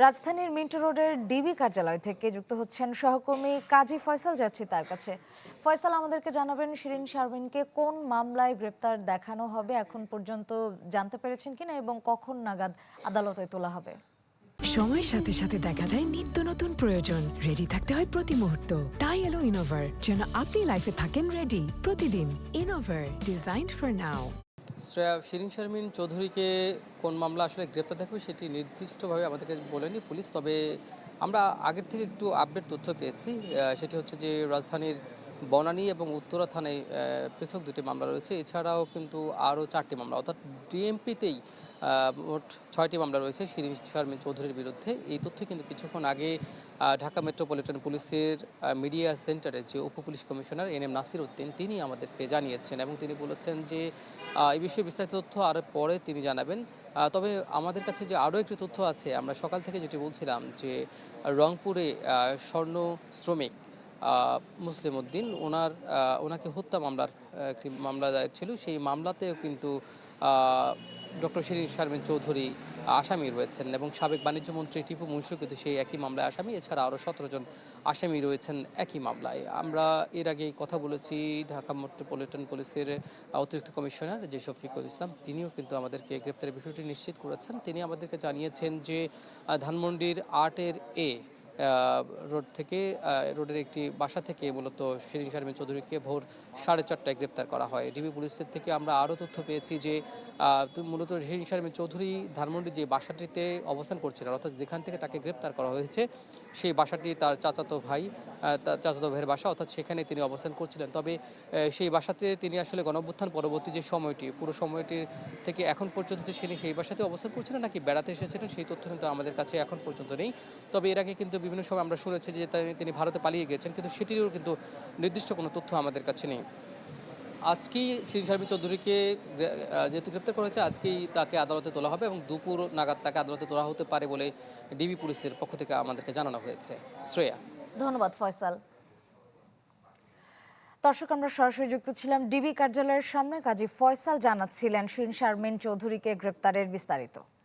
রাজধানীর মিন্টো রোডের ডিবি কার্যালয় থেকে যুক্ত হচ্ছেন সহকর্মী কাজী ফয়সাল। যাচ্ছি তার কাছে। ফয়সাল, আমাদেরকে জানাবেন শিরিন শারমিনকে কোন মামলায় গ্রেপ্তার দেখানো হবে, এখন পর্যন্ত জানতে পেরেছেন কিনা, এবং কখন নাগাদ আদালতে তোলা হবে? সময়ের সাথে সাথে দেখা দেয় নিত্য নতুন প্রয়োজন। রেডি থাকতে হয় প্রতি মুহূর্ত। তাই এলো ইনোভার, যেন আপনি লাইফে থাকেন রেডি প্রতিদিন। Innova, designed for now. Shreya, Shirin Sharmin চৌধুরীকে কোন মামলা আসলে গ্রেপ্তার দেখবে সেটি নির্দিষ্টভাবে আমাদেরকে বলেনি পুলিশ। তবে আমরা আগের থেকে একটু আপডেট তথ্য পেয়েছি। সেটি হচ্ছে যে রাজধানীর বনানী এবং উত্তরা থানায় পৃথক দুটি মামলা রয়েছে। এছাড়াও কিন্তু আরও 4টি মামলা, অর্থাৎ ডিএমপিতেই মোট 6টি মামলা রয়েছে শিরিন শারমিন চৌধুরীর বিরুদ্ধে। এই তথ্য কিন্তু কিছুক্ষণ আগে ঢাকা মেট্রোপলিটন পুলিশের মিডিয়া সেন্টারের যে উপপুলিশ কমিশনার এনএম নাসির উদ্দিন তিনি আমাদেরকে জানিয়েছেন, এবং তিনি বলেছেন যে এই বিষয়ে বিস্তারিত তথ্য আরও পরে তিনি জানাবেন। তবে আমাদের কাছে যে আরও একটি তথ্য আছে, আমরা সকাল থেকে যেটি বলছিলাম যে রংপুরে স্বর্ণ শ্রমিক মুসলিম উদ্দিন ওনাকে হত্যা মামলার একটি মামলা দায়ের ছিল। সেই মামলাতেও কিন্তু ডক্টর শিরিন শারমিন চৌধুরী আসামি রয়েছেন, এবং সাবেক বাণিজ্যমন্ত্রী টিপু মুনশিও কিন্তু সেই একই মামলায় আসামি। এছাড়া আরও 17 জন আসামি রয়েছেন একই মামলায়। আমরা এর আগে কথা বলেছি ঢাকা মেট্রোপলিটন পুলিশের অতিরিক্ত কমিশনার যে শফিকুল ইসলাম, তিনিও কিন্তু আমাদেরকে গ্রেপ্তারের বিষয়টি নিশ্চিত করেছেন। তিনি আমাদেরকে জানিয়েছেন যে ধানমন্ডির 8-এর এ রোড থেকে রোডের একটি বাসা থেকে মূলত শিরিন শারমিন চৌধুরীকে ভোর 4:30টায় গ্রেপ্তার করা হয়। ডিবি পুলিশের থেকে আমরা আরও তথ্য পেয়েছি যে মূলত শিরিন শারমিন চৌধুরী ধানমন্ডি যে বাসাটিতে অবস্থান করছিলেন, অর্থাৎ যেখান থেকে তাকে গ্রেপ্তার করা হয়েছে সেই বাসাটি তার চাচাতো ভাইয়ের বাসা, অর্থাৎ সেখানে তিনি অবস্থান করছিলেন। তবে সেই বাসাতে তিনি আসলে গণঅভ্যুত্থান পরবর্তী যে সময়টি, পুরো সময়টির থেকে এখন পর্যন্ত তিনি সেই বাসাতে অবস্থান করছিলেন নাকি বেড়াতে এসেছিলেন সেই তথ্য কিন্তু আমাদের কাছে এখন পর্যন্ত নেই। তবে এর আগে কিন্তু বিভিন্ন সময় আমরা শুনেছি যে তিনি ভারতে পালিয়ে গেছেন, কিন্তু সেটিরও কিন্তু নির্দিষ্ট কোনো তথ্য আমাদের কাছে নেই। আজকেই শিরিন শারমিন চৌধুরীকে যেহেতু গ্রেপ্তার করা হয়েছে, আজকেই তাকে আদালতে তোলা হবে এবং দুপুর নাগাদ তাকে আদালতে তোলা হতে পারে বলে ডিবি পুলিশের পক্ষ থেকে আমাদেরকে জানানো হয়েছে। শ্রেয়া। ধন্যবাদ ফয়সাল। দর্শক, আমরা সরাসরি যুক্ত ছিলাম ডিবি কার্যালয়ের সামনে। কাজী ফয়সাল জানাচ্ছিলেন শিরিন শারমিন চৌধুরীকে গ্রেপ্তারের বিস্তারিত।